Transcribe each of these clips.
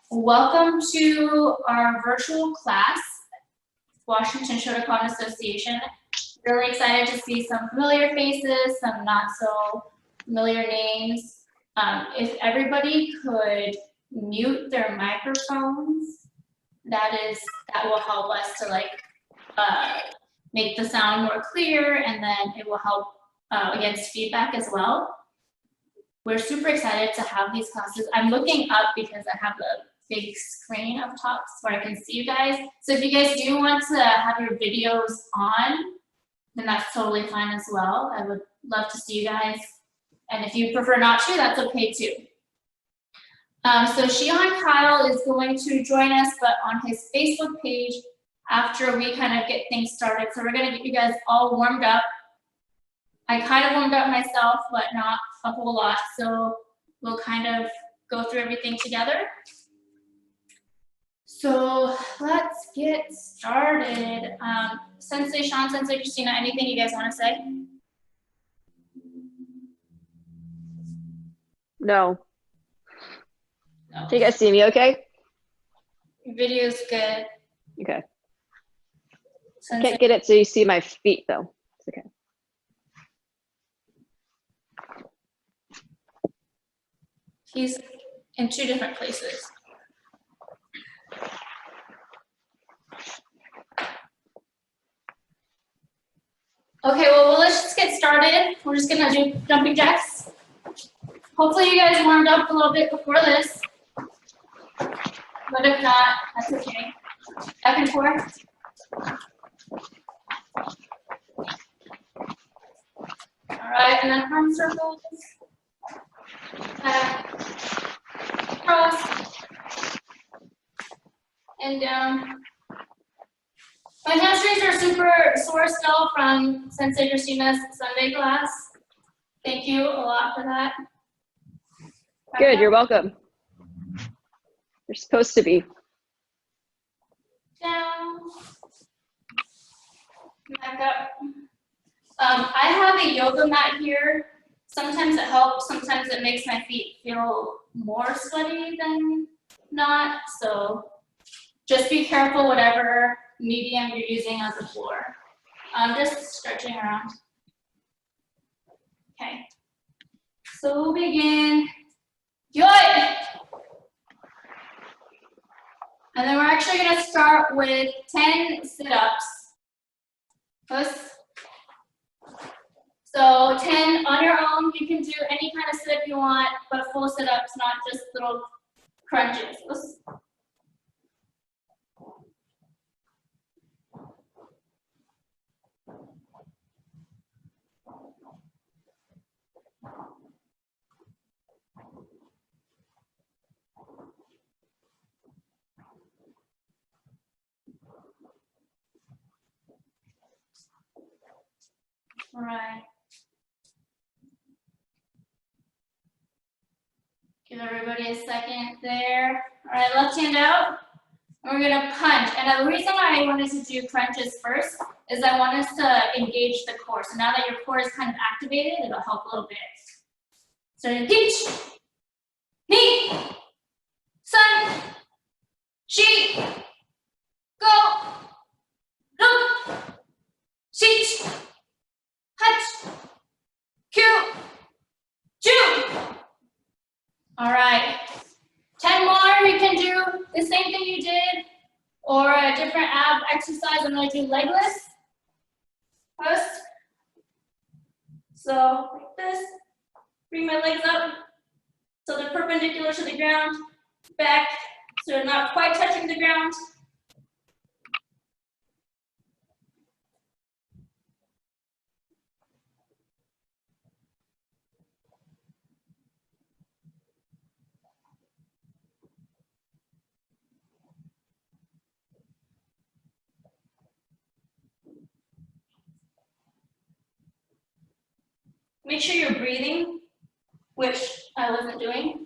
Welcome to our virtual class, Washington Shotokan Association. Really excited to see some familiar faces, some not so familiar names. If everybody could mute their microphones, that will help us to make the sound more clear, and then it will help against feedback as well. We're super excited to have these classes. I'm looking up because I have a big screen up top where I can see you guys. So if you guys do want to have your videos on, then that's totally fine as well. I would love to see you guys. And if you prefer not to, that's okay too. So Shion Kyle is going to join us, but on his Facebook page after we kind of get things started. So we're gonna get you guys all warmed up. I kind of warmed up myself, but not a whole lot. So we'll kind of go through everything together. So let's get started. Sensei Sean, Sensei Kristina, anything you guys want to say? No. Can you guys see me okay? Your video's good. Okay. Sensei. Can't get it so you see my feet though. It's okay. He's in two different places. Okay, well, let's just get started. We're just gonna do jumping jacks. Hopefully you guys warmed up a little bit before this. But if not, that's okay. Back and forth. All right, and then arm circles. Back, cross, and down. My hamstrings are super sore still from Sensei Kristina's Sunday class. Thank you a lot for that. Good, you're welcome. You're supposed to be. Down. Back up. I have a yoga mat here. Sometimes it helps, sometimes it makes my feet feel more sweaty than not. So just be careful whatever medium you're using as a floor. Just stretching around. Okay. So we'll begin. Good. And then we're actually going to start with 10 sit-ups. So 10 on your own. You can do any kind of sit-up you want, but full sit-ups, not just little crunches. All right. Give everybody a second there. All right, left hand out. And we're gonna punch. And the reason why I wanted to do crunches first is I want us to engage the core. So now that your core is kind of activated, it'll help a little bit. So pinch, knee, sun, shi, go, look, sheet, hutch, cue, chew. All right, 10 more. You can do the same thing you did or a different ab exercise. I'm gonna do legless first. So like this, bring my legs up so they're perpendicular to the ground, back so they're not quite touching the ground. Make sure you're breathing, which I wasn't doing.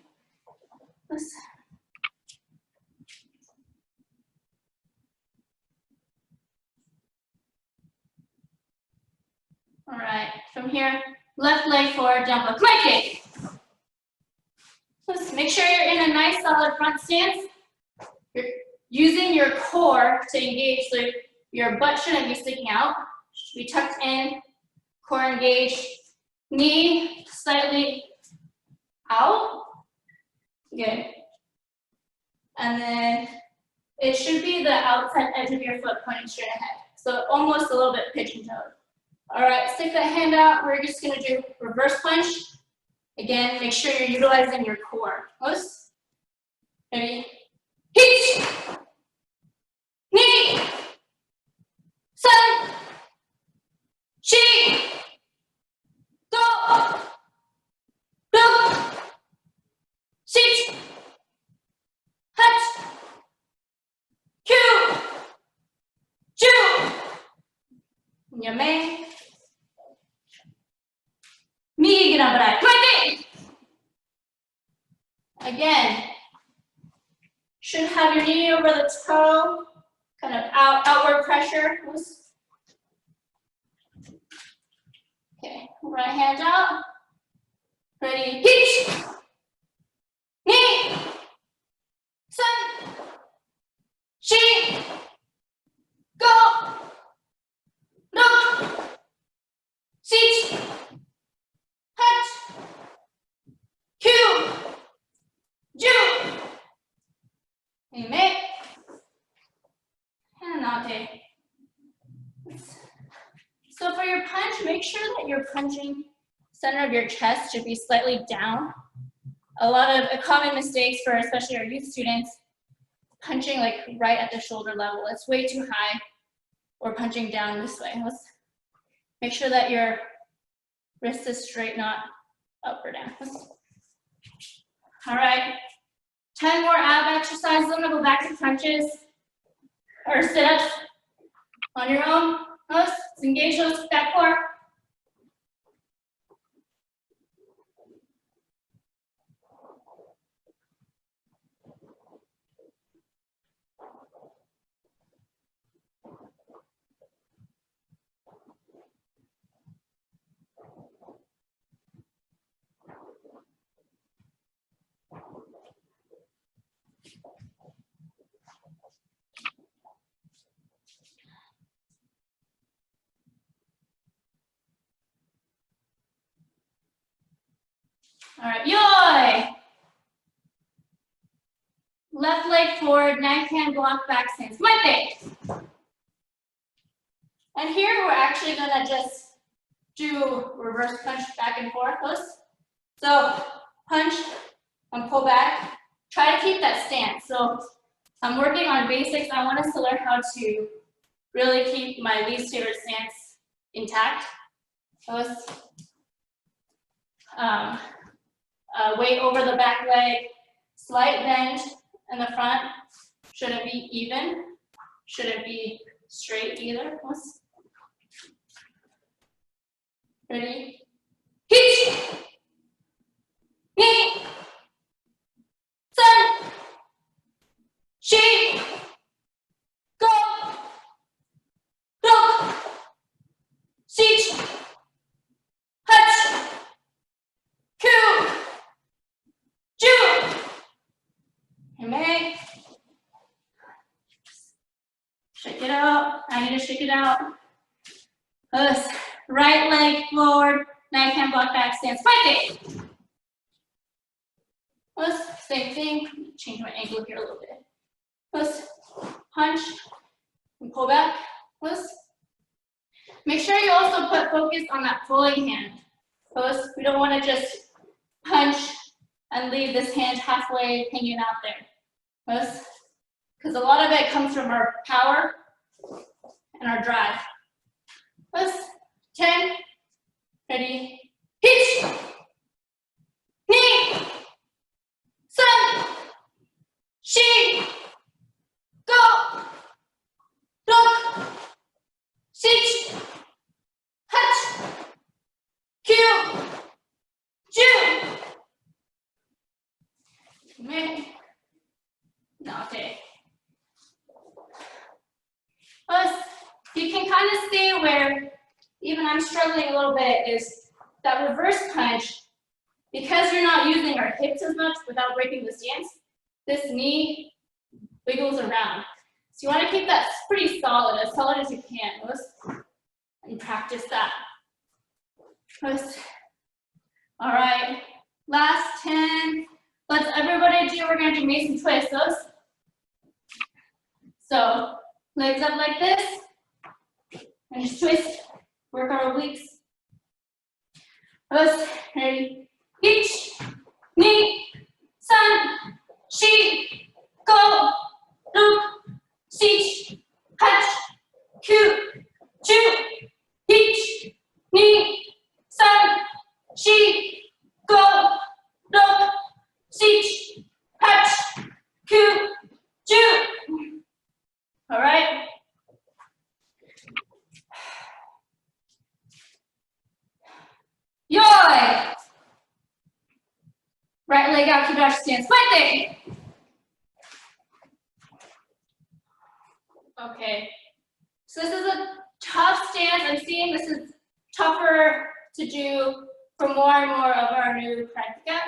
All right, from here, left leg forward, jump up, plank kick. Just make sure you're in a nice solid front stance. using your core to engage. So your butt shouldn't be sticking out. Should be tucked in, core engaged, knee slightly out. Good. And then it should be the outside edge of your foot pointing straight ahead. So almost a little bit pigeon-toed. All right, stick that hand out. We're just gonna do reverse punch. Again, make sure you're utilizing your core. Close. Ready? Hit! Knee! Sun! Chi! Go! Go! Sit! Hut! Q! Ju! Yame! Mi ginabrai. Twenty! Again, should have your knee over the toe, kind of outward pressure. Okay, right hand out. Ready, hitch! Knee! Sun! Chi! Go! Look! Sit! Hut! Q! Ju! Amen. And nate. So for your punch, make sure that your punching center of your chest should be slightly down. A common mistakes for especially our youth students, punching like right at the shoulder level. It's way too high. Or punching down this way. Let's make sure that your wrist is straight, not up or down. All right, 10 more ab exercises. I'm gonna go back to crunches or sit-ups on your own. Let's engage that core. All right, yoi! Left leg forward, knife hand block back stance. Muerte! And here we're actually gonna just do reverse punch back and forth. So punch and pull back. Try to keep that stance. So I'm working on basics. I want us to learn how to really keep my least favorite stance intact. Weight over the back leg, slight bend in the front. Shouldn't be even. Shouldn't be straight either. Ready? Hitch! Knee! Sun! Chi! Go! Look! Sit! Hut! Q! Ju! Amen. Shake it out. I need to shake it out. Right leg forward, knife hand block back stance. Fight it. Same thing. Change my angle here a little bit. Punch and pull back. Make sure you also put focus on that pulling hand. We don't want to just punch and leave this hand halfway hanging out there. Because a lot of it comes from our power and our drive. 10, ready, hitch, knee, sun, chi, go, look, sit, hut, Q, Ju, me, nate. You can kind of see where even I'm struggling a little bit is that reverse punch, because you're not using our hips as much without breaking the stance, this knee wiggles around. So you want to keep that pretty solid as you can. And practice that. All right, last 10. Let's everybody do, we're going to do Mason twists. So legs up like this, and just twist, work our obliques. Ready? Each, knee, sun, she, go, look, sit, touch, cue, chew, each, knee, sun, she, go, look, sit, touch, cue, chew. All right. Yoi! Right leg out, Kidash stance. Fuerte! Okay. So this is a tough stance. I'm seeing this is tougher to do for more and more of our new practica.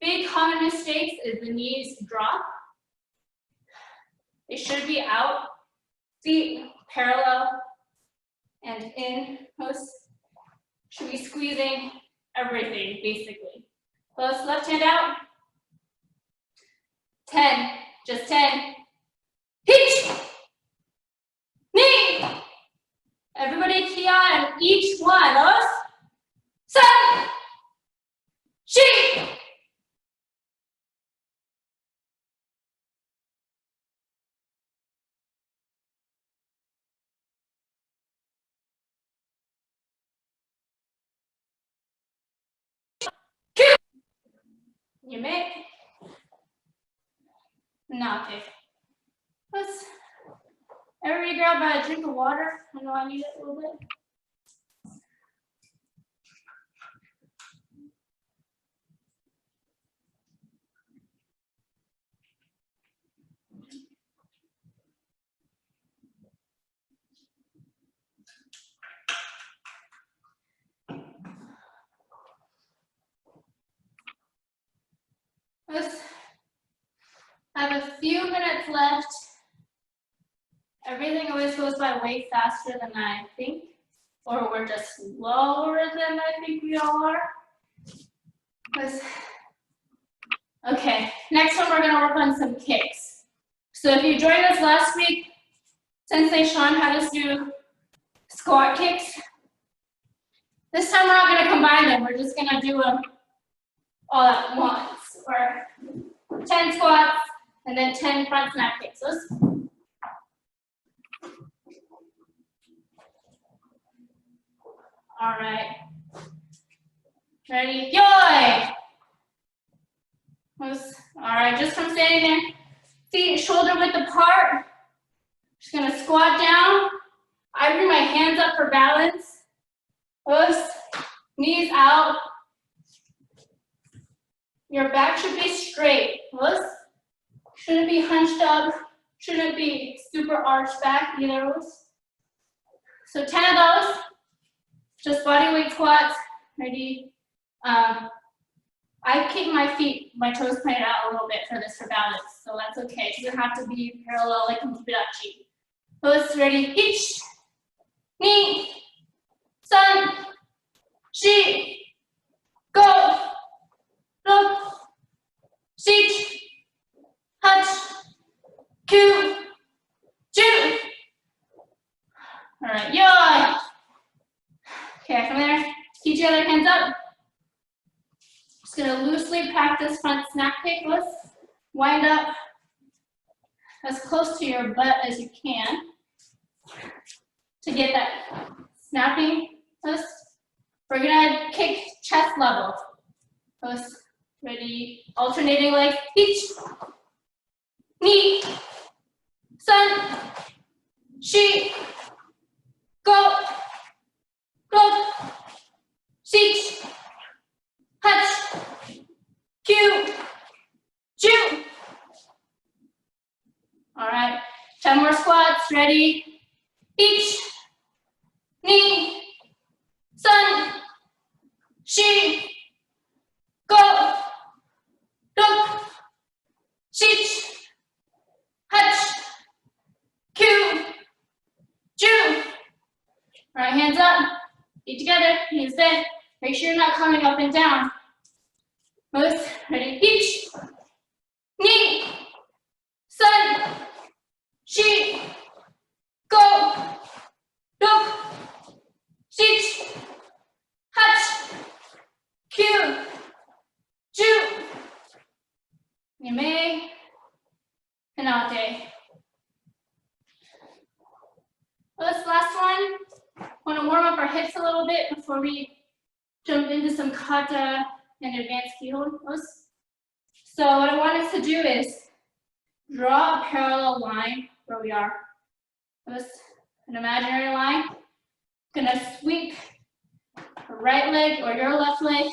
Big common mistakes is the knees drop. They should be out, feet parallel and in. Should be squeezing everything, basically. Left hand out. 10, just 10. Hitch, knee. Everybody key on each one. Sun, she. You make. Now take. Everybody grab a drink of water. I know I need it a little bit. I have a few minutes left. Everything always goes by way faster than I think, or we're just slower than I think we all are. Okay, next one we're gonna work on some kicks. So if you joined us last week, Sensei Sean had us do squat kicks. This time we're not gonna combine them, we're just gonna do them all at once, or 10 squats, and then 10 front snap kicks. All right. Ready? Yoi! All right, just from standing there, feet shoulder width apart. Just gonna squat down. I bring my hands up for balance. Knees out. Your back should be straight. Shouldn't be hunched up. Shouldn't be super arched back either. So 10 of those. Just body weight squats. Ready? I keep my toes pointed out a little bit for this for balance, so that's okay. It doesn't have to be parallel like Kibidachi. Ready? Each, knee, sun, she, go, look, sit, touch, cue, chew. All right, yawn. Okay, from there, keep your other hands up. Just gonna loosely practice front snap kick. Let's wind up as close to your butt as you can to get that snapping. We're gonna kick chest level. Ready? Alternating legs. Each, knee, sun, she, go, look, sit, touch, cue, chew. All right, 10 more squats. Ready? Each, knee, sun, she, go, look, sit, Feet together, knees bent. Make sure you're not coming up and down. Pose, ready, each. Knee, sun, shi, go, look, sich, hach, kyu, ju, yame, hinate. This last one, want to warm up our hips a little bit before we jump into some kata and advanced kihon pose. So what I want us to do is draw a parallel line where we are. This an imaginary line. Gonna sweep the right leg or your left leg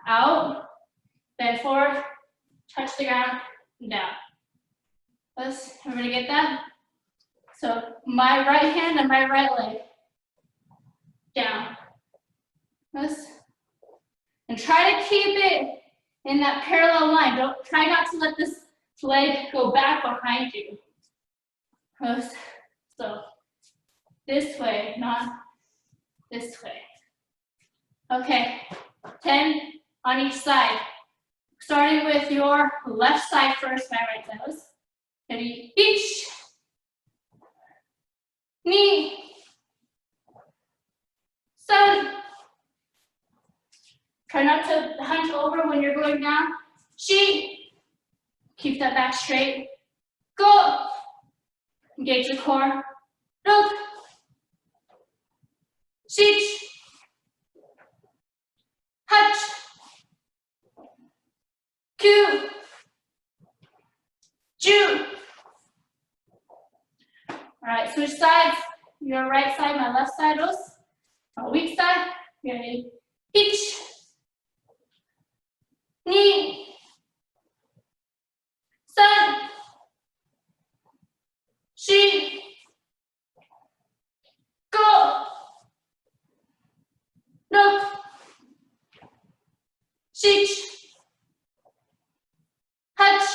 out, bend forward, touch the ground, and down. This, everybody get that? So my right hand and my right leg down. This, and try to keep it in that parallel line. Don't try not to let this leg go back behind you. So this way, not this way. Okay, 10 on each side. Starting with your left side first, my right toes. Ready, each. Knee. Sun. Try not to hunch over when you're going down. Shi. Keep that back straight. Go. Engage the core. Look. Sich. Hach. Kyu. Ju. All right, switch sides. Your right side, my left side. Our weak side. Ready. Each. Knee. Sun. Shi. Go. Look. Sich. Hach.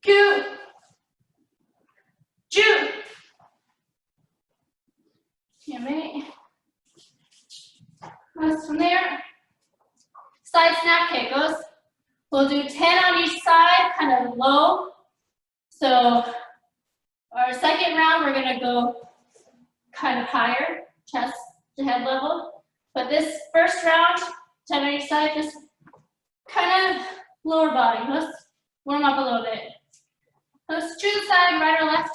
Kyu. Ju. Yummy. Goes from there. Side snap kick goes. We'll do 10 on each side, kind of low. So our second round, we're gonna go kind of higher, chest to head level. But this first round, 10 on each side, just kind of lower body. Let's warm up a little bit. Let's choose the side, right or left.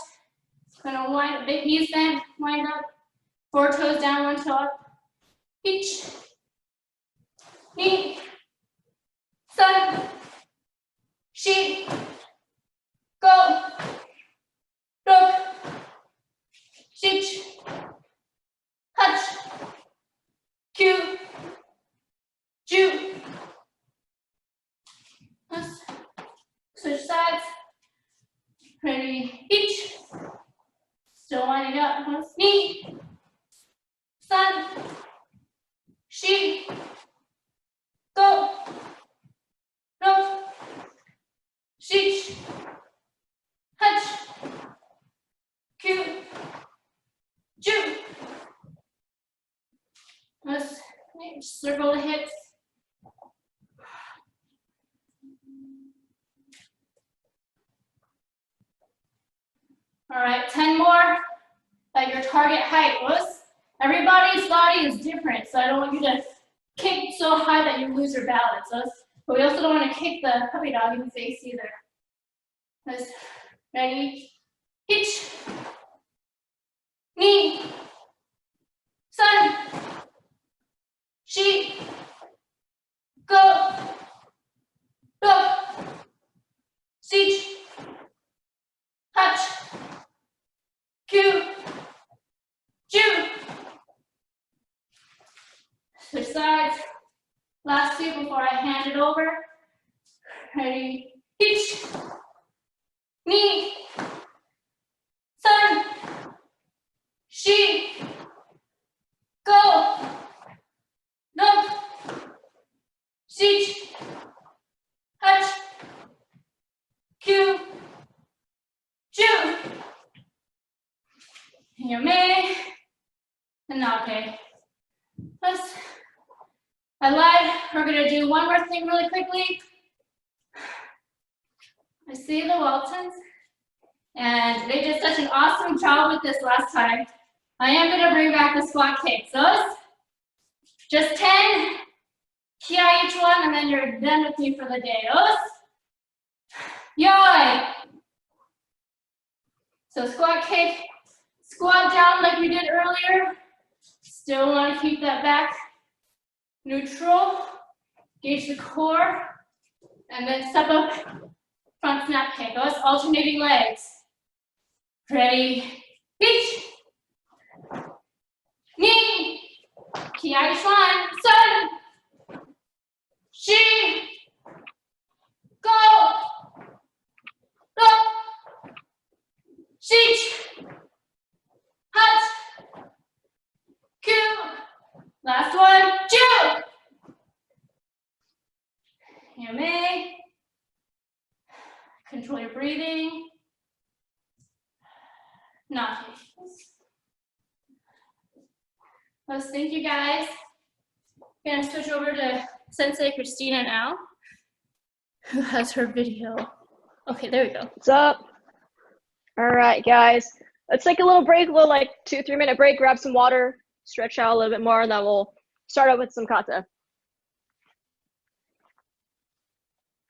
Gonna wind, big knees bent, wind up. 4 toes down, 1 toe up. Each. Knee. Sun. Shi. Go. Look. Sich. Hach. Kyu. Ju. Let's switch sides. Ready, each. Still winding up. Knee. Sun. Shi. Go. Look. Sich. Hach. Kyu. Ju. Let's circle the hips. All right, 10 more at your target height. Everybody's body is different, so I don't want you to kick so high that you lose your balance. But we also don't want to kick the puppy dog in the face either. Ready? Hitch. Knee. Sun. Shi. Go. Look. Sich. Hach. Kyu. Ju. Switch sides. Last 2 before I hand it over. Ready? Hitch. Knee. Sun. Shi. Go. Look. Sich. Hach. Kyu. Ju. Yummy. And No, okay. I lied. We're gonna do one more thing really quickly. I see the Waltons, and they did such an awesome job with this last time. I am gonna bring back the squat kicks. Those, just 10 ki each one, and then you're done with me for the day. Those, yoi. So squat kick, squat down like we did earlier. Still want to keep that back neutral. Gauge the core, and then step up, front snap kick. Those alternating legs. Ready, reach. Knee, ki shuan, sun, shi, go, go, sheech, hut, ku. Last one, ju. Yame. Control your breathing. Not. Let's thank you guys. We're gonna switch over to Sensei Kristina now, who has her video. Okay, there we go. What's up? All right, guys. Let's take a little break, a little like 2-3 minute break, grab some water, stretch out a little bit more, and then we'll start out with some kata.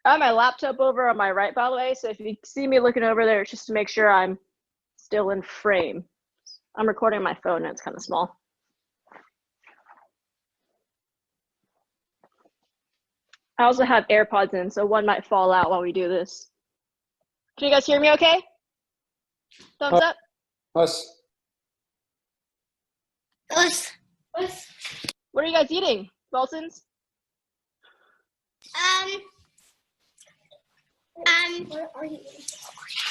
I have my laptop over on my right, by the way, so if you see me looking over there, it's just to make sure I'm still in frame. I'm recording on my phone and it's kind of small. I also have AirPods in, so one might fall out while we do this. Can you guys hear me okay? Thumbs up? Us. Us. What are you guys eating, Wilsons? What are you eating?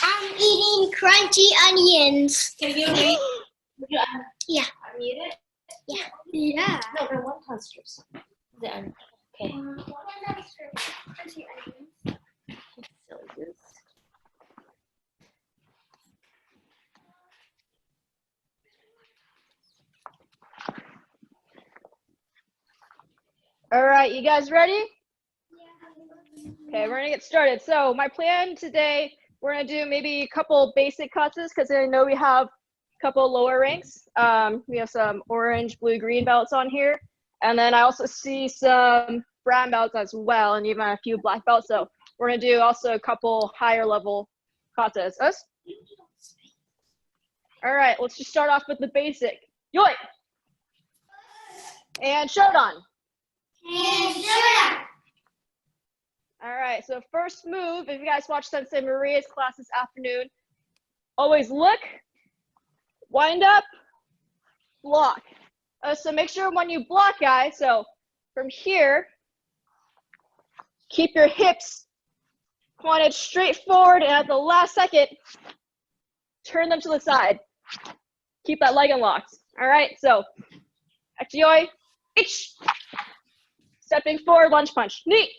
I'm eating crunchy onions. Can you wait? Yeah. Unmute it? Yeah. Yeah. No, the one constructs. Okay. Crunchy onions. Silly goose. All right, you guys ready? Okay, we're gonna get started. So my plan today, we're gonna do maybe a couple basic katas because I know we have a couple lower ranks. We have some orange, blue, green belts on here. And then I also see some brown belts as well, and even a few black belts. So we're gonna do also a couple higher level katas. Us? All right, let's just start off with the basic. Yoi! And Shodan. And sugar. All right, so first move, if you guys watch Sensei Maria's class this afternoon, always look, wind up, block. So make sure when you block, guys, so from here, keep your hips pointed straight forward, and at the last second, turn them to the side. Keep that leg unlocked. All right, so, Achioi, ich. Stepping forward, lunge punch, knee.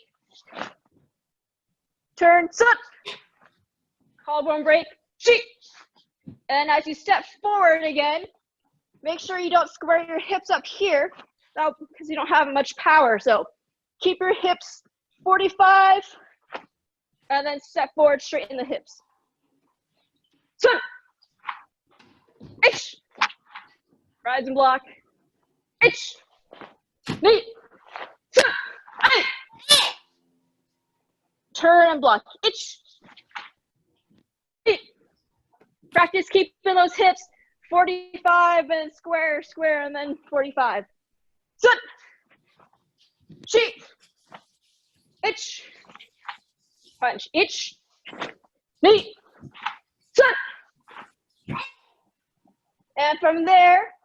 Turn, sun. Collarbone break, chi. And as you step forward again, make sure you don't square your hips up here because you don't have much power. So keep your hips 45 and then step forward, straighten the hips. Sun. Ich. Rise and block. Ich. Knee. Sun. Ai. Turn and block. Ich. Practice keeping those hips 45 and square, square, and then 45. Sun. Chi. Ich. Punch. Ich. Knee. Sun. And from there,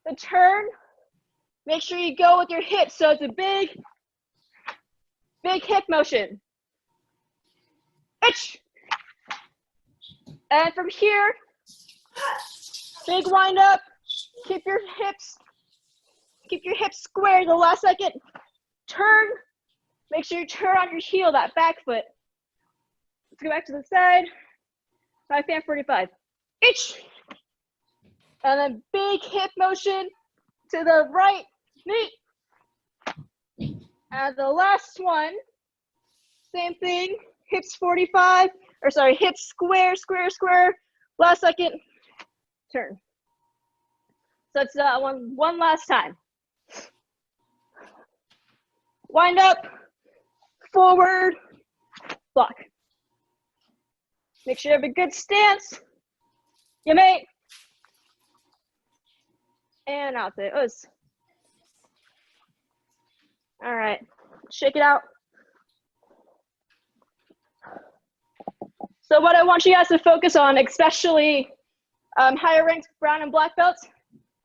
the turn, make sure you go with your hips. So it's a big hip motion. Ich. And from here, big wind up. Keep your hips square the last second. Turn. Make sure you turn on your heel, that back foot. Let's go back to the side. 5 fan 45. Ich. And then big hip motion to the right knee. And the last one, same thing, hips 45, or sorry, hips square, square, square. Last second, turn. So it's one last time. Wind up, forward, block. Make sure you have a good stance. You may. And out there. All right, shake it out. So what I want you guys to focus on, especially higher ranked brown and black belts,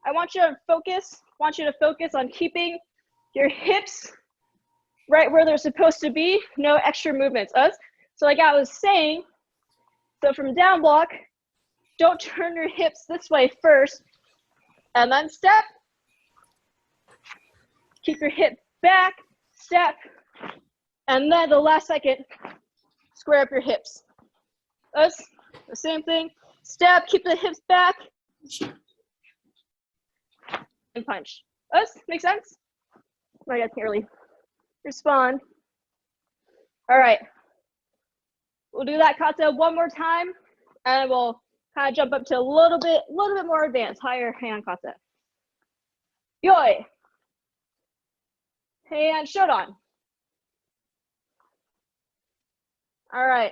I want you to focus on keeping your hips right where they're supposed to be, no extra movements. So like I was saying, so from down block, don't turn your hips this way first, and then step. Keep your hip back, step, and then the last second, square up your hips. The same thing, step, keep the hips back, and punch. Make sense? My guys can't really respond. All right, we'll do that kata one more time, and we'll kind of jump up to a little bit more advanced, higher hand kata. Yoi. Hand shodan. All right,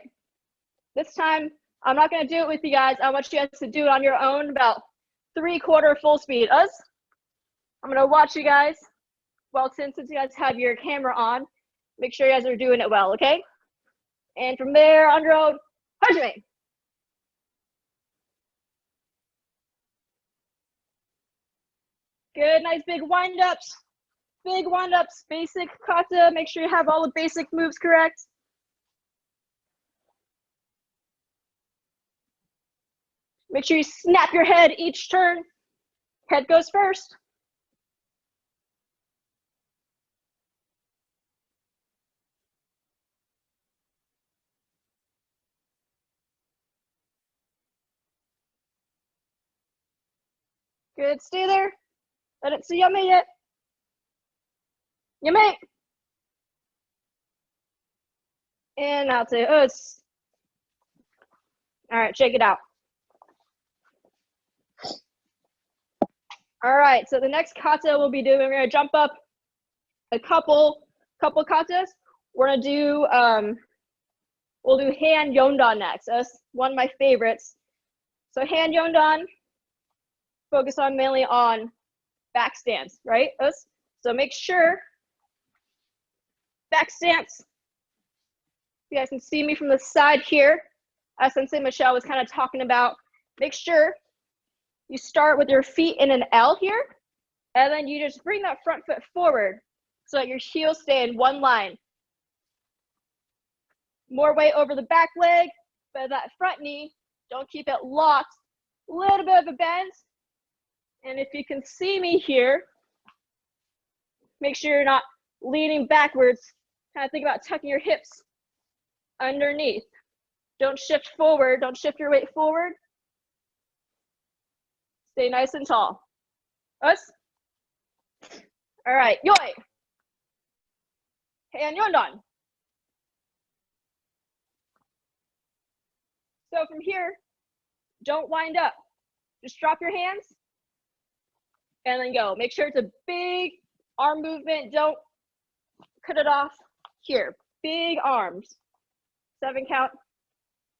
this time I'm not gonna do it with you guys. I want you guys to do it on your own, about 3/4 full speed. I'm gonna watch you guys. Well, since you guys have your camera on, make sure you guys are doing it well, okay? And from there, on your own, hajime. Good, nice big wind-ups. Big wind-ups, basic kata. Make sure you have all the basic moves correct. Make sure you snap your head each turn. Head goes first. Good, stay there. Let it see yame yet. Yame. And out to us. All right, check it out. All right, so the next kata we'll be doing, we're gonna jump up a couple katas. We're gonna do, we'll do hand yondan next. That's one of my favorites. So hand yondan, focus on mainly on back stance, right? So make sure, back stance. You guys can see me from the side here. As Sensei Michelle was kind of talking about, make sure you start with your feet in an L here, and then you just bring that front foot forward so that your heels stay in one line. More weight over the back leg, but that front knee, don't keep it locked. A little bit of a bend. And if you can see me here, make sure you're not leaning backwards. Kind of think about tucking your hips underneath. Don't shift forward. Don't shift your weight forward. Stay nice and tall. All right, yoi. Hand yondan. So from here, don't wind up. Just drop your hands and then go. Make sure it's a big arm movement. Don't cut it off here. Big arms. 7 count.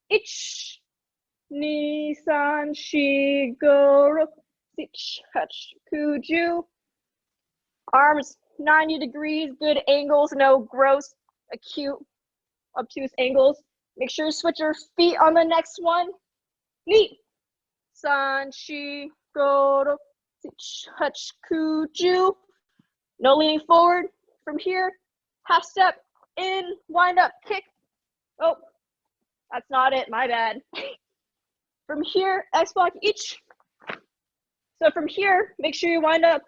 Ich, ni, san, shi, go, ro, sich, hutch, kuju. Arms 90 degrees, good angles, no gross, acute, obtuse angles. Make sure you switch your feet on the next one. Ni, san, shi, go, ro, sich, hutch, kuju. No leaning forward. From here, half step, in, wind up, kick. Oh, that's not it, my bad. From here, X block each. So from here, make sure you wind up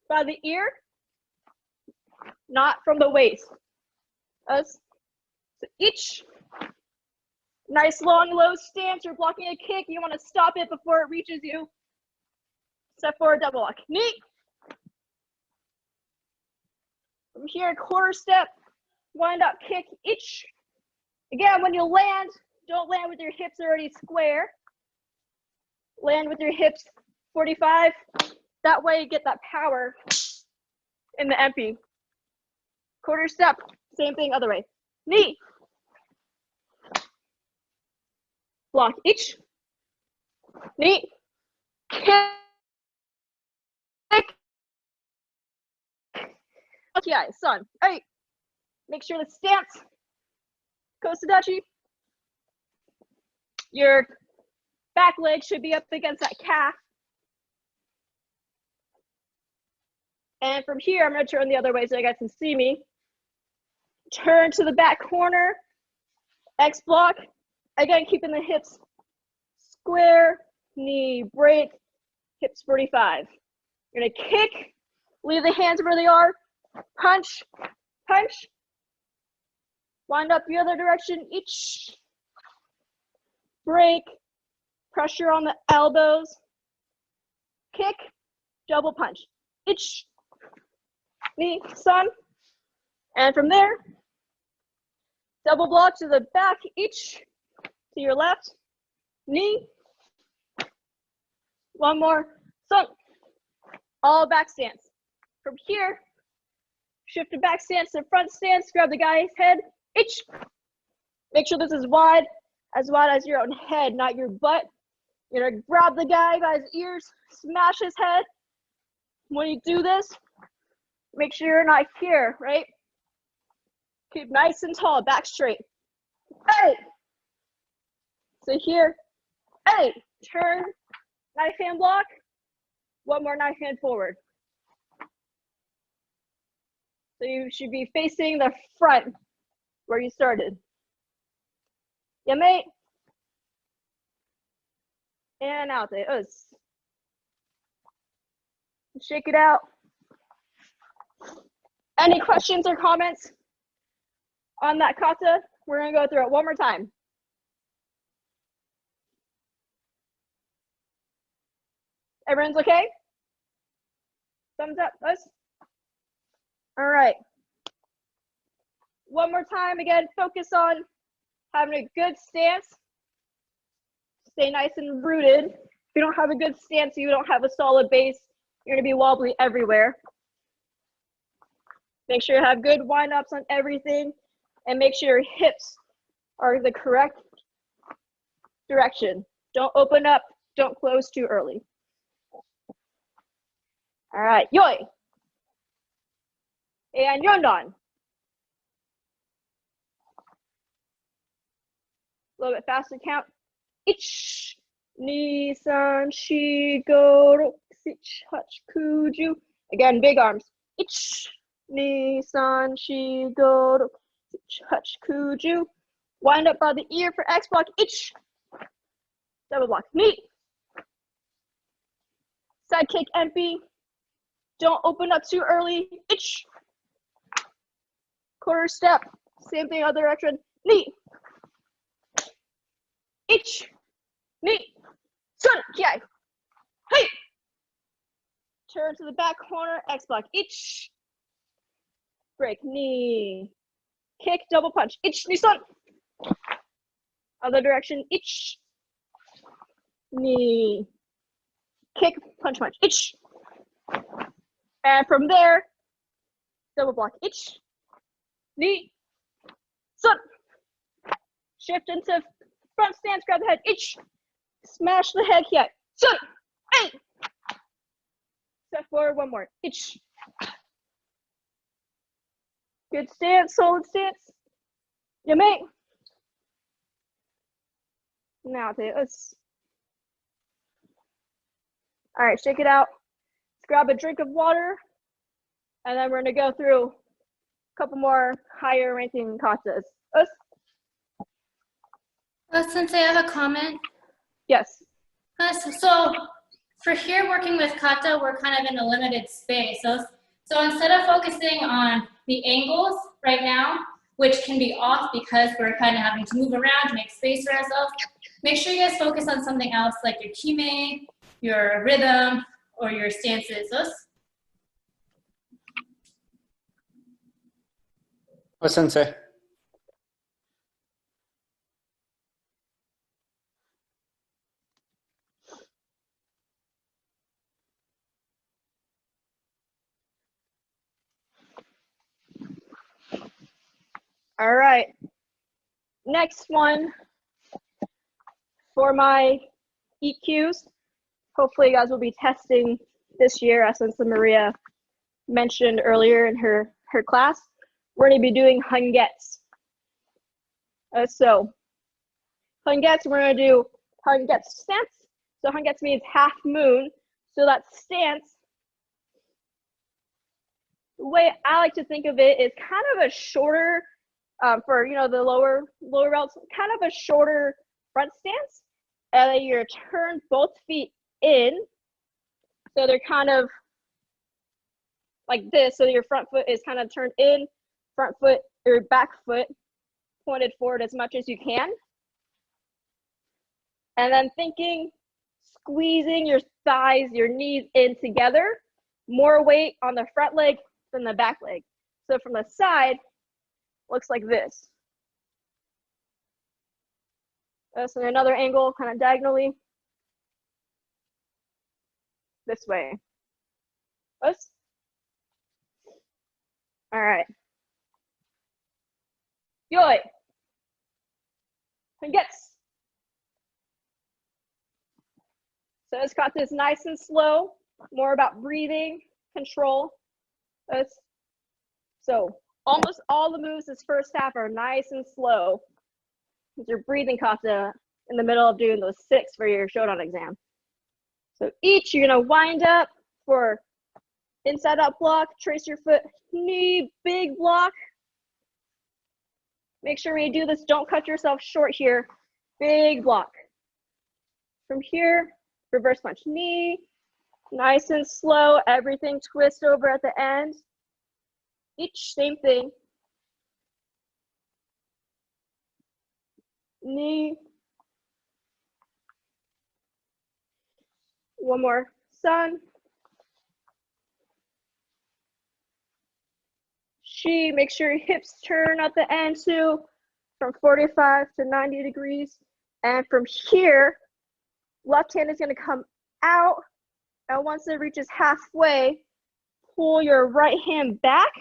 by the ear, not from the waist. So each. Nice long low stance, you're blocking a kick, you wanna stop it before it reaches you. Step forward, double walk. Knee. From here, quarter step, wind up, kick, ich. Again, when you land, don't land with your hips already square. Land with your hips 45. That way you get that power in the empty. Quarter step, same thing other way. Knee. Block, ich. Knee. Kick. Okay, son. Hey. Make sure the stance. Kosadachi. Your back leg should be up against that calf. And from here, I'm going to turn the other way so you guys can see me. Turn to the back corner. X block. Again, keeping the hips square. Knee break. Hips 45. You're going to kick. Leave the hands where they are. Punch. Punch. Wind up the other direction. Each. Break. Pressure on the elbows. Kick. Double punch. Each. Knee, sun. And from there, double block to the back, each. To your left. Knee. One more. Sun. All back stance. From here, shift to back stance to front stance. Grab the guy's head. Each. Make sure this is wide as your own head, not your butt. You're gonna grab the guy by his ears, smash his head. When you do this, make sure you're not here, right? Keep nice and tall, back straight. Hey! So here, hey! Turn, knife hand block. One more knife hand forward. So you should be facing the front where you started. Yeah, mate. And out there. Shake it out. Any questions or comments on that kata? We're gonna go through it one more time. Everyone's okay? Thumbs up, us? All right. One more time, again, focus on having a good stance. Stay nice and rooted. If you don't have a good stance, you don't have a solid base, you're gonna be wobbly everywhere. Make sure you have good wind-ups on everything, and make sure your hips are the correct direction. Don't open up, don't close too early. All right, yoi. And yondan. A little bit faster count. Ich, ni, san, shi, go, ro, sich, hach, kuju. Again, big arms. Ich, ni, san, shi, go, ro, sich, hach, kuju. Wind up by the ear for X block. Ich. Double block. Knee. Side kick empty. Don't open up too early. Ich. Quarter step. Same thing, other direction. Knee. Ich. Knee. Sun. Kiai. Hey. Turn to the back corner. X block. Ich. Break. Knee. Kick. Double punch. Ich. Knee. Sun. Other direction. Ich. Knee. Kick. Punch. Punch. Ich. And from there, double block. Ich. Knee. Sun. Shift into front stance. Grab the head. Ich. Smash the head here. Sun. Hey. Step forward. One more. Ich. Good stance. Solid stance. You mate. Now take us. All right, shake it out. Let's grab a drink of water, and then we're gonna go through a couple more higher ranking katas. Us? Since I have a comment. Yes. So for here working with kata, we're kind of in a limited space. So instead of focusing on the angles right now, which can be off because we're kind of having to move around to make space for ourselves, make sure you guys focus on something else like your kime, your rhythm, or your stances. Oh, sensei. All right. Next one for my EQs. Hopefully you guys will be testing this year, as Sensei Maria mentioned earlier in her class. We're going to be doing hungets. So hungets, we're going to do hunget stance. So hungets means half moon. So that stance, the way I like to think of it is kind of a shorter, for the lower belts, kind of a shorter front stance. And then you're turn both feet in. So they're kind of like this. So your front foot is kind of turned in, front foot or back foot pointed forward as much as you can. And then thinking, squeezing your thighs, your knees in together, more weight on the front leg than the back leg. So from the side, looks like this. So another angle, kind of diagonally, this way. This. All right. Yoi. Hungets. So it's got this nice and slow, more about breathing, control. So almost all the moves this first half are nice and slow. You're breathing kata in the middle of doing those 6 for your Shodan exam. So each, you're gonna wind up for inside out block, trace your foot, knee, big block. Make sure when you do this, don't cut yourself short here. Big block. From here, reverse punch knee, nice and slow, everything twist over at the end. Each same thing. Knee. One more, sun. She, make sure your hips turn at the end too, from 45 to 90 degrees. And from here, left hand is gonna come out, and once it reaches halfway, pull your right hand back.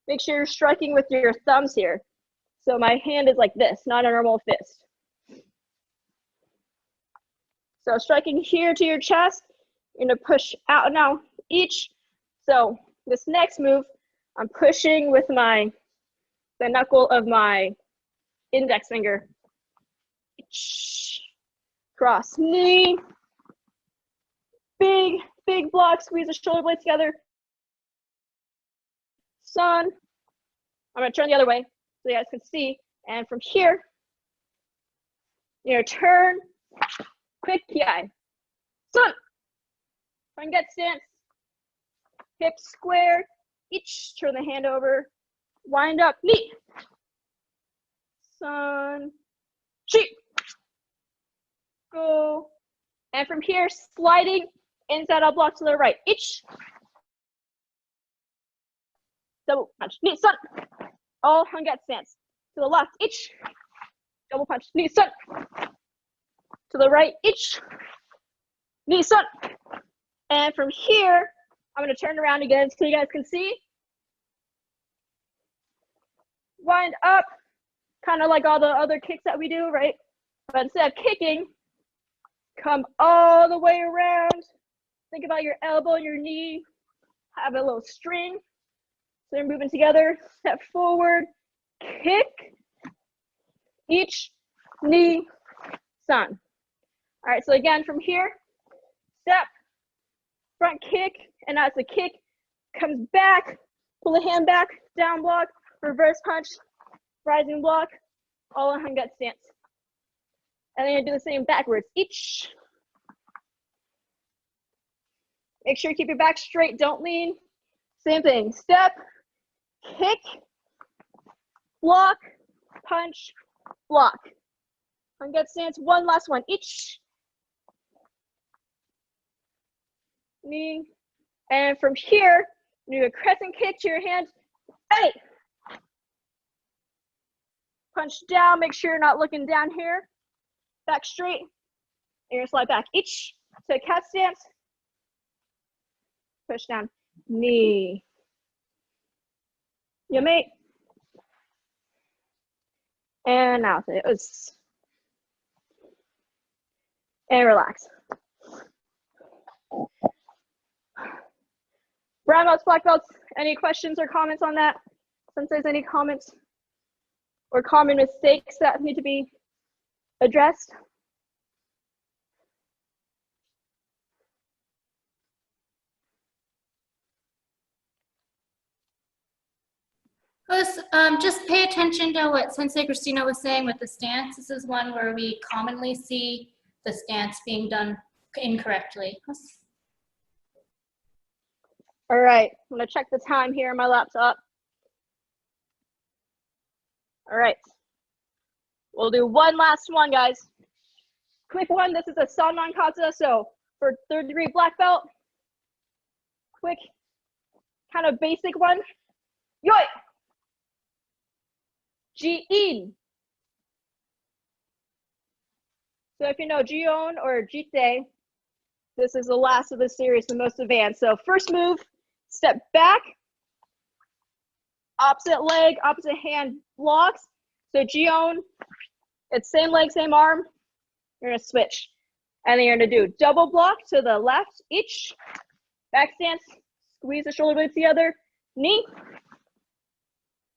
Make sure you're striking with your thumbs here. So my hand is like this, not a normal fist. So striking here to your chest, you're gonna push out now each. So this next move, I'm pushing with the knuckle of my index finger. Cross knee, big block, squeeze the shoulder blades together. Sun, I'm gonna turn the other way so you guys can see. And from here, you're gonna turn, quick ki. Sun, hungget stance, hips squared, each turn the hand over, wind up, knee. Sun, chi. Go. And from here, sliding inside out block to the right. Each. Double punch. Knee, sun. All hungget stance. To the left. Each. Double punch. Knee, sun. To the right. Each. Knee, sun. And from here, I'm going to turn around again so you guys can see. Wind up. Kind of like all the other kicks that we do, right? But instead of kicking, come all the way around. Think about your elbow and your knee. Have a little string. So you're moving together. Step forward. Kick. Each. Knee. Sun. All right, so again from here. Step. Front kick. And as the kick comes back, pull the hand back. Down block. Reverse punch. Rising block. All in hungget stance. And then you do the same backwards. Each. Make sure you keep your back straight. Don't lean. Same thing. Step, kick, block, punch, block. Hungget stance. One last one. Each. knee. And from here, you do a crescent kick to your hand. Hey! Punch down, make sure you're not looking down here. Back straight, and you're gonna slide back. Each to cat stance. Push down, knee. You mate. And now it was. And relax. Brown belts, black belts, any questions or comments on that? Senseis, any comments or common mistakes that need to be addressed? Just pay attention to what Sensei Kristina was saying with the stance. This is one where we commonly see the stance being done incorrectly. All right, I'm gonna check the time here on my laptop. All right, we'll do one last one, guys. Quick one, this is a Sanman kata, so for 3rd degree black belt, quick, kind of basic one. Yoi! Ji-in. So if you know Ji-on or Jite, this is the last of the series, the most advanced. So first move, step back, opposite leg, opposite hand blocks. So Ji-on, it's same leg, same arm. You're gonna switch. And then you're gonna do double block to the left, each. Back stance, squeeze the shoulder blades together, knee.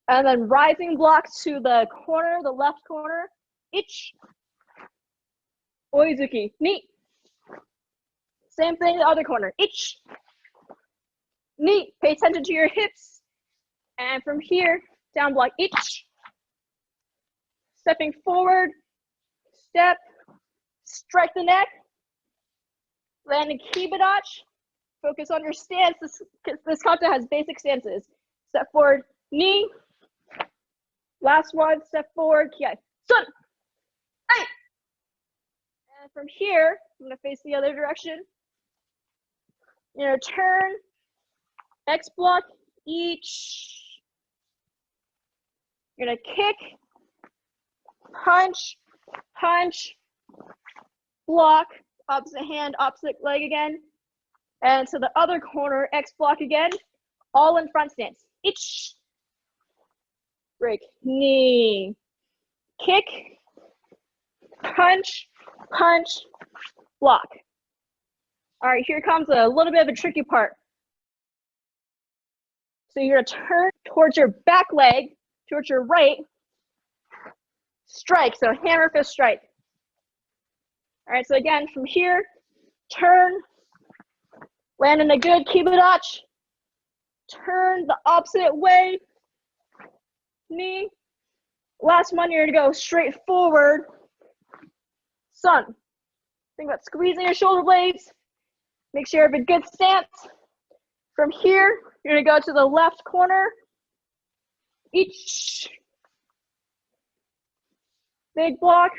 And then rising block to the corner, the left corner, each. Oizuki, knee. Same thing, the other corner, each. Knee, pay attention to your hips. And from here, down block, each. Stepping forward, step, strike the neck, land a kibadachi. Focus on your stance. This kata has basic stances. Step forward, knee. Last one, step forward, kihon. Sun! Hey! And from here, I'm gonna face the other direction. You're gonna turn, X block, each. You're gonna kick, punch, punch, block, opposite hand, opposite leg again. And to the other corner, X block again, all in front stance. Each. Break, knee, kick, punch, punch, block. All right, here comes a little bit of a tricky part. So you're gonna turn towards your back leg, towards your right, strike, so hammer fist strike. All right, so again, from here, turn, land in a good kibadachi, turn the opposite way, knee. Last one, you're gonna go straight forward, sun. Think about squeezing your shoulder blades. Make sure you have a good stance. From here, you're gonna go to the left corner, each. Big block.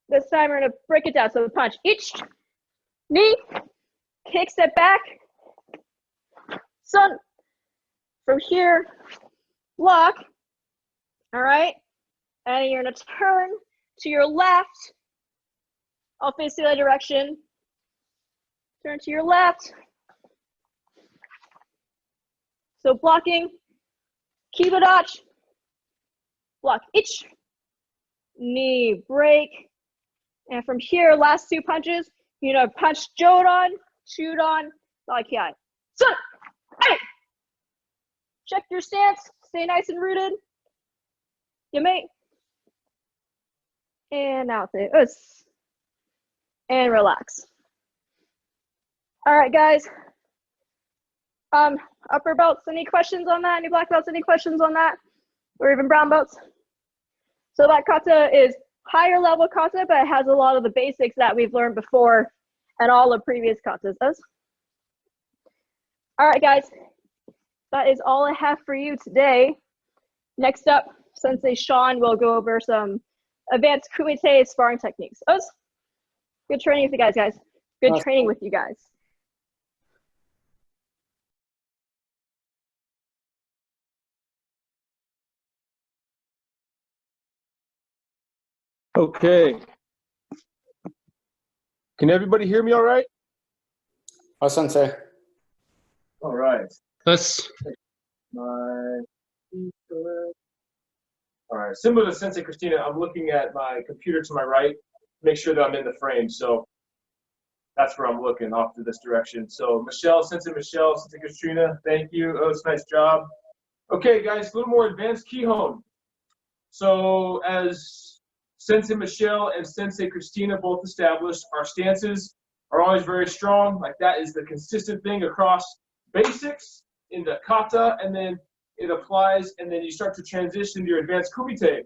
This time we're gonna break it down. So punch, each, knee, kick, step back, sun. From here, block. All right, and you're gonna turn to your left. I'll face the other direction. Turn to your left. So blocking, kibadachi, block, each, knee, break. And from here, last two punches, you know, punch Jodan, Chudan, like yeah. Sun, hey! Check your stance, stay nice and rooted. You mate. And now say us. And relax. All right, guys. Upper belts, any questions on that? Any black belts, any questions on that? Or even brown belts? So that kata is higher level kata, but it has a lot of the basics that we've learned before and all the previous katas does. All right, guys. That is all I have for you today. Next up, Sensei Sean will go over some advanced kumite sparring techniques. Good training with you guys. Good training with you guys. Okay. Can everybody hear me all right? Oh, Sensei. All right. Yes. All right. Similar to Sensei Kristina, I'm looking at my computer to my right, make sure that I'm in the frame. So that's where I'm looking, off to this direction. So Sensei Michelle, Sensei Kristina, thank you. Oh, it's a nice job. Okay, guys, a little more advanced kihon. So as Sensei Michelle and Sensei Kristina both established, our stances are always very strong. Like that is the consistent thing across basics in the kata, and then it applies, and then you start to transition to your advanced kumite.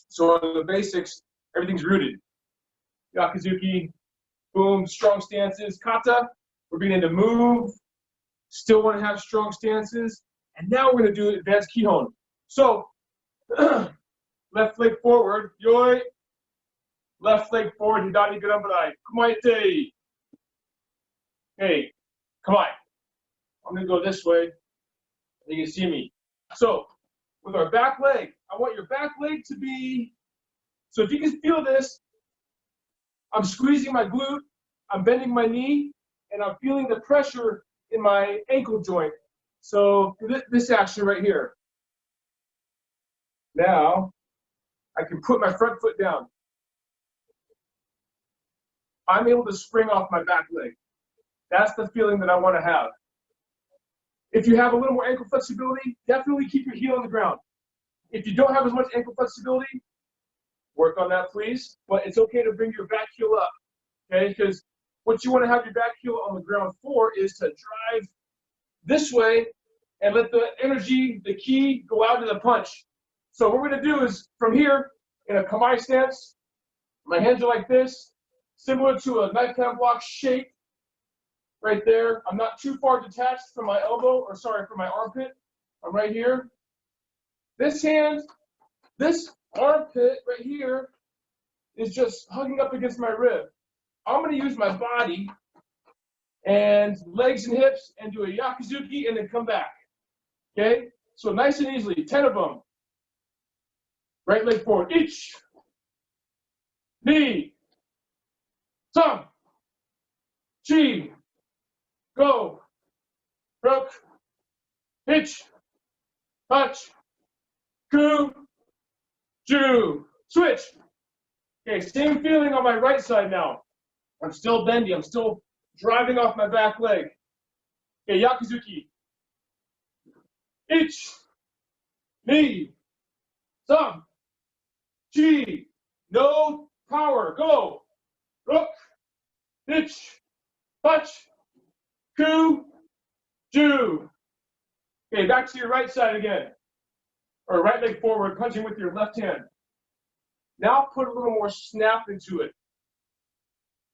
So on the basics, everything's rooted. Yakuzuki, boom, strong stances. Kata, we're beginning to move, still want to have strong stances. And now we're going to do advanced kihon. So left leg forward, yoi. Left leg forward, hidari garambarai. Kumaite. Hey, come on. I'm going to go this way. You can see me. So with our back leg, I want your back leg to be, so if you can feel this, I'm squeezing my glute, I'm bending my knee, and I'm feeling the pressure in my ankle joint. So this action right here. Now, I can put my front foot down. I'm able to spring off my back leg. That's the feeling that I want to have. If you have a little more ankle flexibility, definitely keep your heel on the ground. If you don't have as much ankle flexibility, work on that, please. But it's okay to bring your back heel up, okay? Because what you want to have your back heel on the ground for is to drive this way and let the energy, the ki, go out to the punch. So what we're going to do is, from here, in a kamae stance, my hands are like this, similar to a knife hand block shape, right there. I'm not too far detached from my elbow, or sorry, from my armpit. I'm right here. This hand, this armpit right here is just hugging up against my rib. I'm going to use my body and legs and hips and do a yakuzuki and then come back. Okay? So nice and easily, 10 of them. Right leg forward. Ich, ni, some, chi, go, rook, hitch, touch, ku, ju, switch. Okay, same feeling on my right side now. I'm still bendy. I'm still driving off my back leg. Okay, yakuzuki. Ich, ni, some, chi, no power, go, rook, hitch, touch, ku, ju. Okay, back to your right side again. Or right leg forward, punching with your left hand. Now put a little more snap into it.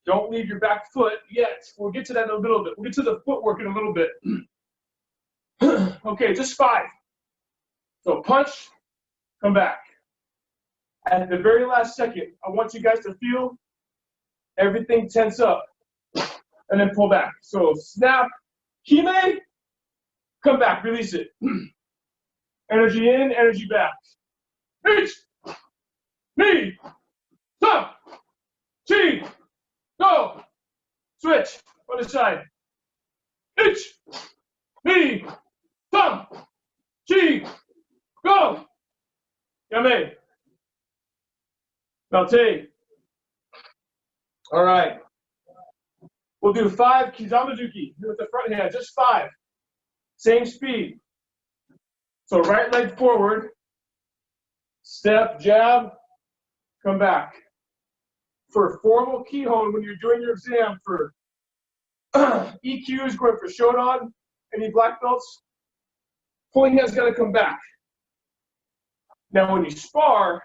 Don't leave your back foot yet. We'll get to that in a little bit. We'll get to the footwork in a little bit. Okay, just 5. So punch, come back. At the very last second, I want you guys to feel everything tense up. And then pull back. So snap, hime, come back, release it. Energy in, energy back. Ich, ni, some, chi, go. Switch, other side. Ich, ni, some, chi, go. Yame. Malte. All right. We'll do 5 kizamazuki with the front hand, just 5. Same speed. So right leg forward, step, jab, come back. For formal kihon, when you're doing your exam for EQs, going for shodan, any black belts, pulling hand's got to come back. Now when you spar,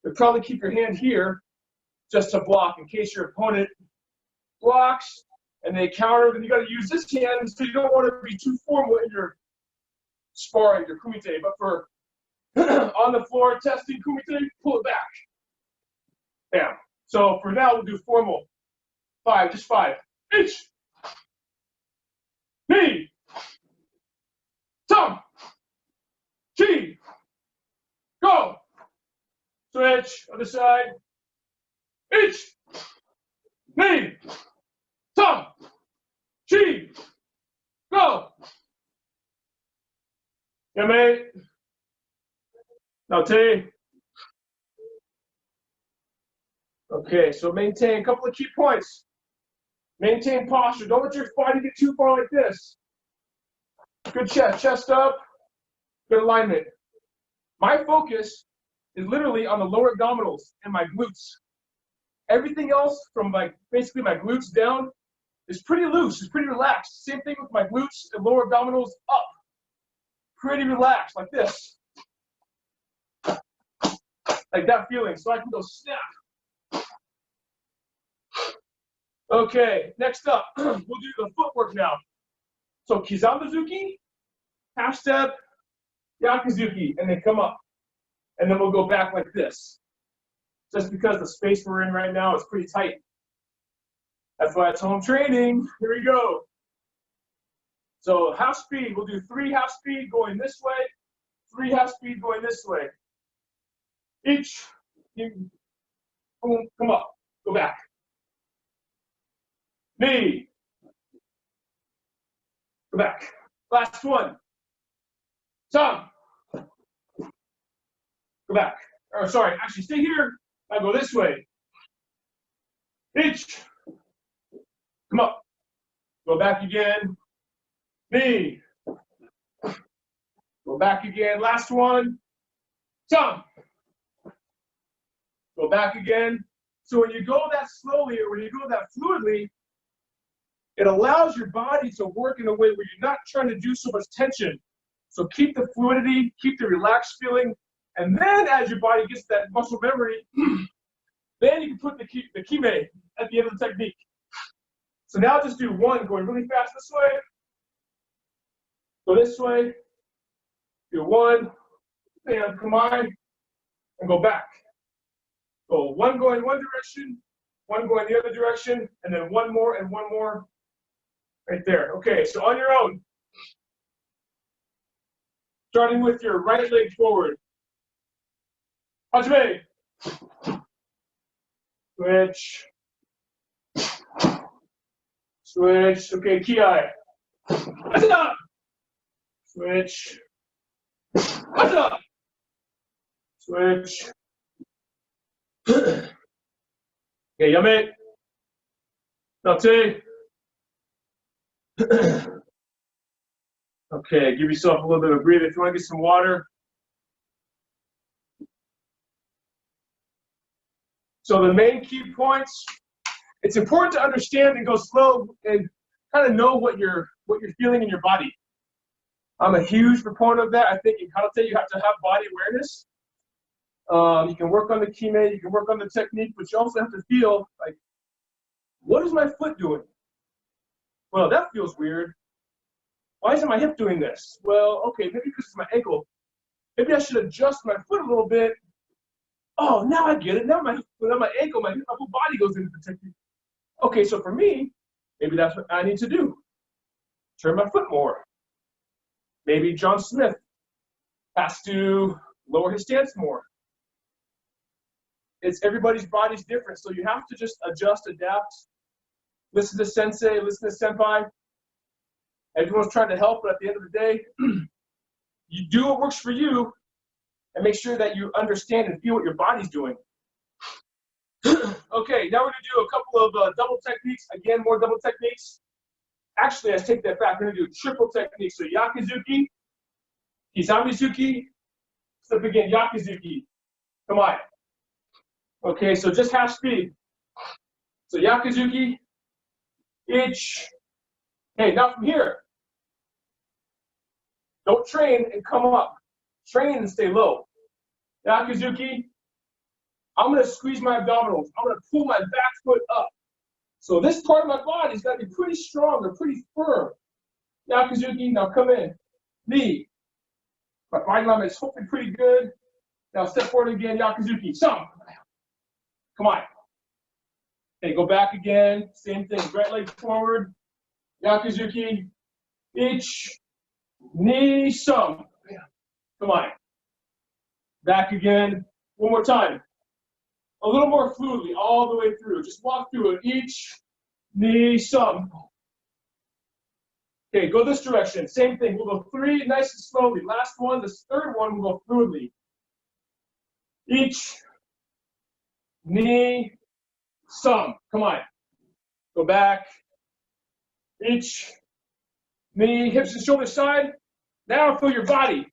you'll probably keep your hand here just to block in case your opponent blocks and they counter, then you got to use this hand, so you don't want to be too formal in your sparring, your kumite. But for on the floor testing kumite, pull it back. Bam. So for now, we'll do formal. 5, just 5. Ich, ni, some, chi, go, Switch, other side. Ich, ni, some, chi, go. Yame. Now T. Okay, so maintain a couple of key points. Maintain posture. Don't let your body get too far like this. Good chest up, good alignment. My focus is literally on the lower abdominals and my glutes. Everything else from like basically my glutes down is pretty loose, it's pretty relaxed. Same thing with my glutes and lower abdominals up. Pretty relaxed, like this. Like that feeling, so I can go snap. Okay, next up, we'll do the footwork now. So Kizambazuki, half step, Yakuzuki, and then come up. And then we'll go back like this. Just because the space we're in right now is pretty tight. That's why it's home training. Here we go. So half speed, we'll do 3 half speed going this way, 3 half speed going this way. Each, boom, come up, go back. Knee, go back. Last one. Tongue, go back. Or sorry, actually stay here. I'll go this way. Each, come up, go back again. Knee, go back again. Last one. Tongue, go back again. So when you go that slowly or when you go that fluidly, it allows your body to work in a way where you're not trying to do so much tension. So keep the fluidity, keep the relaxed feeling, and then as your body gets that muscle memory, then you can put the kime at the end of the technique. So now just do 1 going really fast this way, go this way, do 1, and come on, and go back. So 1 going one direction, 1 going the other direction, and then 1 more and 1 more. Right there. Okay, so on your own. Starting with your right leg forward. Hajime. Switch. Switch. Okay, ki-ai. Hata. Switch. Hata. Switch. Okay, yame. Nate. Okay, give yourself a little bit of breathe. If you want to get some water. So the main key points, it's important to understand and go slow and kind of know what you're feeling in your body. I'm a huge proponent of that. I think in karate you have to have body awareness. You can work on the kime, you can work on the technique, but you also have to feel like, what is my foot doing? Well, that feels weird. Why isn't my hip doing this? Well, okay, maybe because it's my ankle. Maybe I should adjust my foot a little bit. Oh, now I get it. Now my ankle, my whole body goes into the technique. Okay, so for me, maybe that's what I need to do. Turn my foot more. Maybe John Smith has to lower his stance more. It's everybody's body's different, so you have to just adjust, adapt. Listen to sensei, listen to senpai. Everyone's trying to help, but at the end of the day, you do what works for you and make sure that you understand and feel what your body's doing. Okay, now we're gonna do a couple of double techniques. Again, more double techniques. Actually, I take that back. We're gonna do triple techniques. So Yakuzuki, Kizamizuki, step again, Yakuzuki. Come on. Okay, so just half speed. So Yakuzuki, each. Hey, now from here. Don't train and come up. Train and stay low. Yakuzuki, I'm gonna squeeze my abdominals. I'm gonna pull my back foot up. So this part of my body's gotta be pretty strong or pretty firm. Yakuzuki, now come in. Knee. My body alignment is hopefully pretty good. Now step forward again, Yakuzuki. Some. Come on. Okay, go back again. Same thing. Right leg forward. Yakuzuki. Each. Knee. Some. Come on. Back again. One more time. A little more fluidly, all the way through. Just walk through it. Each knee, some. Okay, go this direction. Same thing. We'll go 3 nice and slowly. Last one, this third one, we'll go fluidly. Each knee, some. Come on. Go back. Each knee, hips and shoulders side. Now feel your body.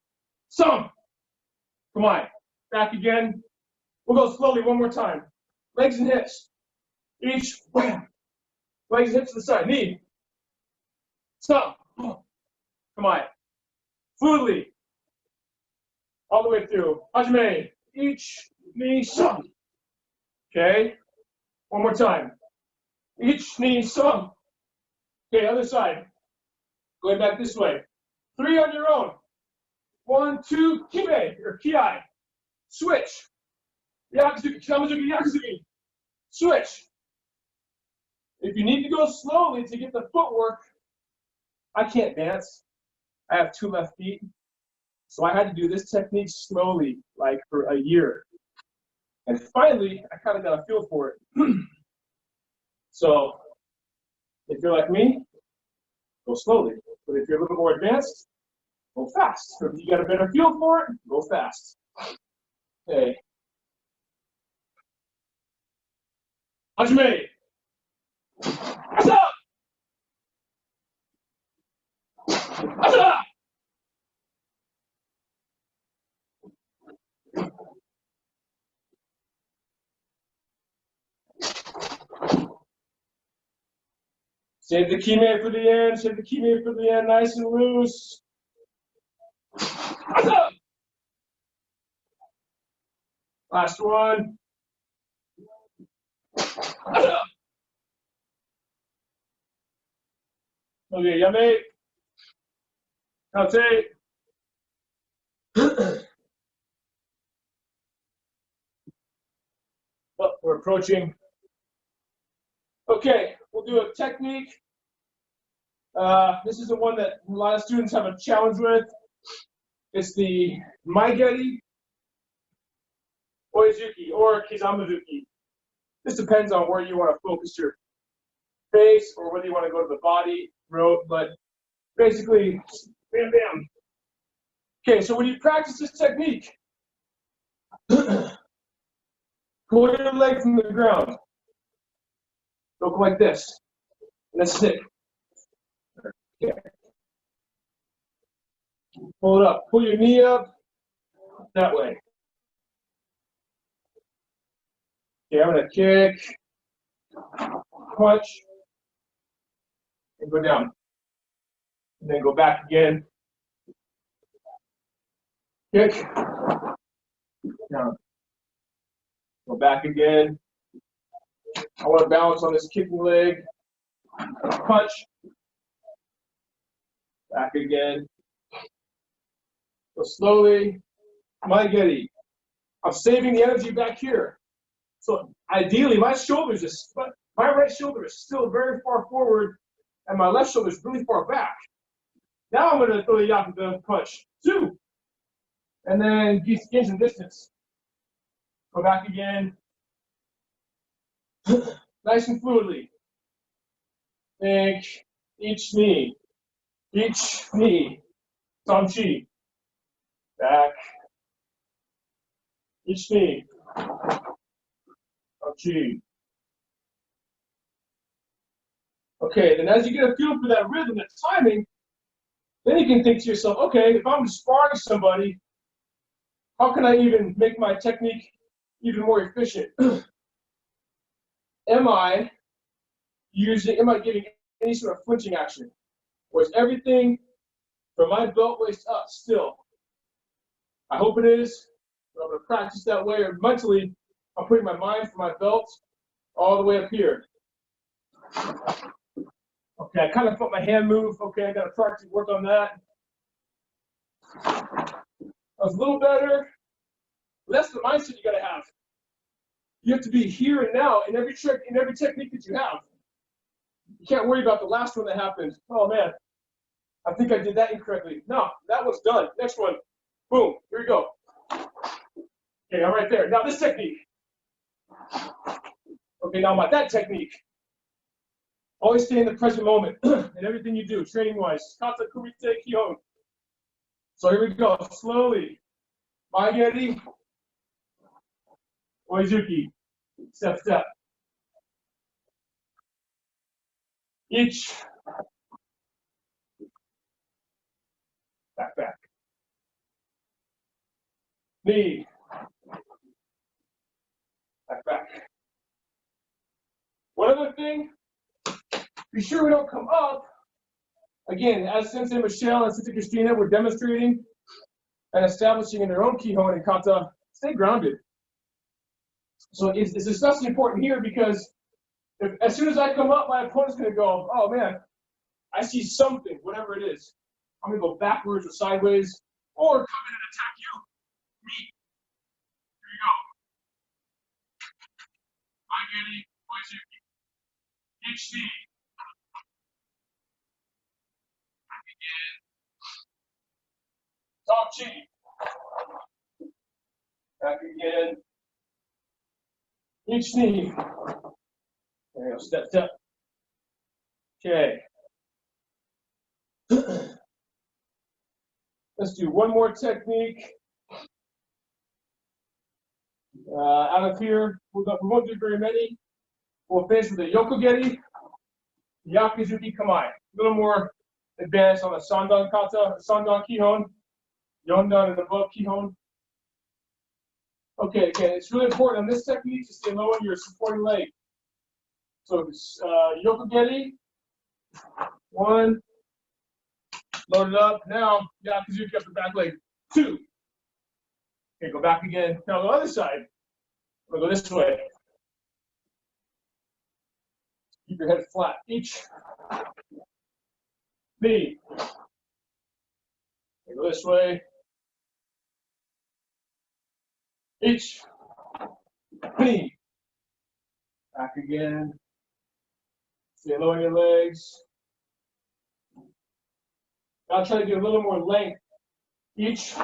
Some. Come on. Back again. We'll go slowly one more time. Legs and hips. Each. Wham. Legs and hips to the side. Knee. Some. Come on. Fluidly. All the way through. Hajime. Each knee. Some. Okay. One more time. Each knee. Some. Okay, other side. Going back this way. 3 on your own. 1, 2, kime, or ki. Switch. Yakuzuki, kamazuki, yakuzuki. Switch. If you need to go slowly to get the footwork, I can't dance. I have 2 left feet. So I had to do this technique slowly, like for a year. And finally, I kind of got a feel for it. So if you're like me, go slowly. But if you're a little more advanced, go fast. Or if you got a better feel for it, go fast. Okay. Hajime. Asa! Asa! Save the kime for the end. Save the kime for the end. Nice and loose. Asa! Last one. Asa! Okay, yame. Kate. Well, we're approaching. Okay, we'll do a technique. This is the one that a lot of students have a challenge with. It's the maigeri, oizuki, or kizamazuki. This depends on where you want to focus your face or whether you want to go to the body, throat, but basically, bam, bam. Okay, so when you practice this technique, pull your leg from the ground. Look like this. And then stick. Okay. Pull it up. Pull your knee up that way. Okay, I'm going to kick, punch, and go down. And then go back again. Kick, down. Go back again. I want to balance on this kicking leg. Punch. Back again. So slowly, maigeri. I'm saving the energy back here. So ideally, my right shoulder is still very far forward, and my left shoulder is really far back. Now I'm going to throw the yakuza punch. 2. And then gain some distance. Go back again. Nice and fluidly. Think each knee. Each knee. Samchi. Back. Each knee. Samchi. Okay, then as you get a feel for that rhythm, that timing, then you can think to yourself, okay, if I'm sparring somebody, how can I even make my technique even more efficient? Am I giving any sort of flinching action? Or is everything from my belt waist up still? I hope it is, but I'm going to practice that way, or mentally, I'm putting my mind from my belt all the way up here. Okay, I kind of felt my hand move. Okay, I got to practice, work on that. That was a little better. But that's the mindset you got to have. You have to be here and now in every trick, in every technique that you have. You can't worry about the last one that happened. Oh man, I think I did that incorrectly. No, that one's done. Next one. Boom. Here we go. Okay, I'm right there. Now this technique. Okay, now that technique. Always stay in the present moment in everything you do, training-wise. Kata, kumite, kihon. So here we go, slowly. Maigeri, oizuki, step, step. Each. Back, back. Knee. Back, back. One other thing, be sure we don't come up. Again, as Sensei Michelle and Sensei Kristina were demonstrating and establishing in their own kihon and kata, stay grounded. So it's especially important here because as soon as I come up, my opponent's going to go, oh man, I see something, whatever it is. I'm going to go backwards or sideways or come in and attack you. Me. Here we go. Maigeri, oizuki. Each knee. Top chi. Back again. Each knee. There you go. Step, step. Okay. Let's do one more technique. Out of here, we won't do very many. We'll finish with the yokogeri, yakizuki kamae. A little more advanced on the sandan kata, sandan kihon, yondan and above kihon. Okay, again, it's really important on this technique to stay low on your supporting leg. So yokogeri, one, load it up. Now, yakizuki up the back leg, two. Okay, go back again. Now the other side, we'll go this way. Keep your head flat. Each knee. Okay, go this way. Each knee. Back again. Stay low on your legs. Now try to get a little more length. Each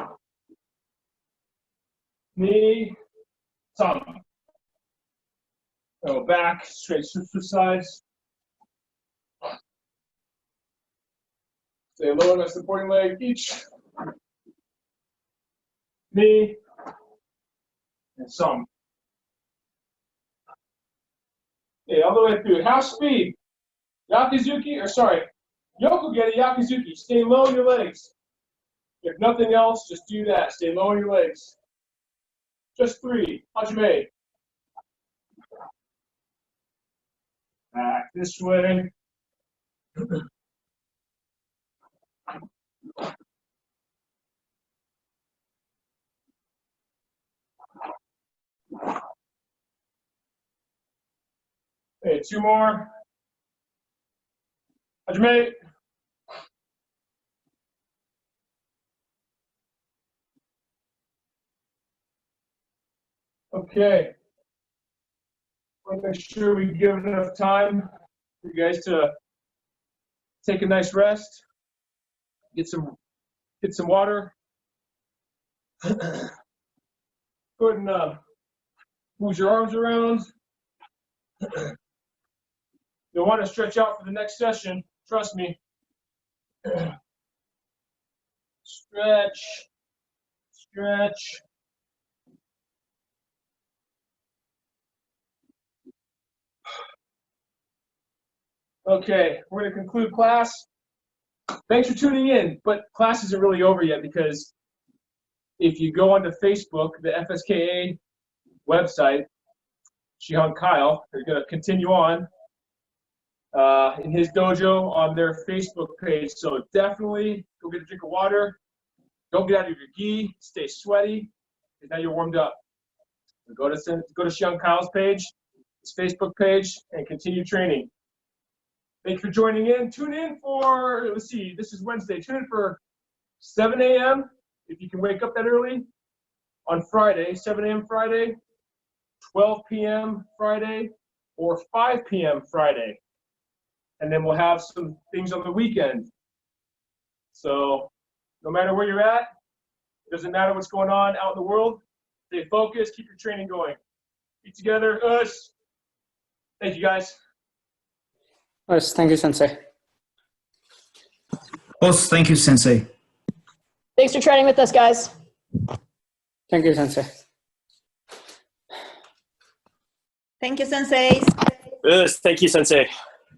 knee. Thumb. Go back, straight switch sides. Stay low on the supporting leg. Each knee and some. Okay, all the way through. Half speed. Yakizuki, or sorry, yokogeri, yakizuki. Stay low on your legs. If nothing else, just do that. Stay low on your legs. Just three. Hajime. Back this way. Okay, two more. Hajime. Okay. Want to make sure we give enough time for you guys to take a nice rest, get some water. Go ahead and move your arms around. You'll want to stretch out for the next session. Trust me. Stretch, stretch. Okay, we're going to conclude class. Thanks for tuning in, but class isn't really over yet because if you go onto Facebook, the FSKA website, Shihan Kyle, they're going to continue on in his dojo on their Facebook page. So definitely go get a drink of water. Don't get out of your gi. Stay sweaty, because now you're warmed up. So go to Shihan Kyle's page, his Facebook page, and continue training. Thanks for joining in. Tune in for, let's see, this is Wednesday. Tune in for 7 a.m. if you can wake up that early on Friday, 7 a.m. Friday, 12 p.m. Friday, or 5 p.m. Friday. And then we'll have some things on the weekend. So no matter where you're at, it doesn't matter what's going on out in the world, Stay focused. Keep your training going. Be together. Us. Thank you, guys. Yes, thank you, Sensei. Boss, thank you, Sensei. Thanks for training with us, guys. Thank you, Sensei. Thank you, Senseis. Yes, thank you, Sensei.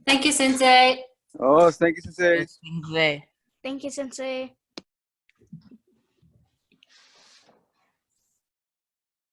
Thank you, Sensei. Oh, thank you, Sensei. Sensei. Thank you, Sensei.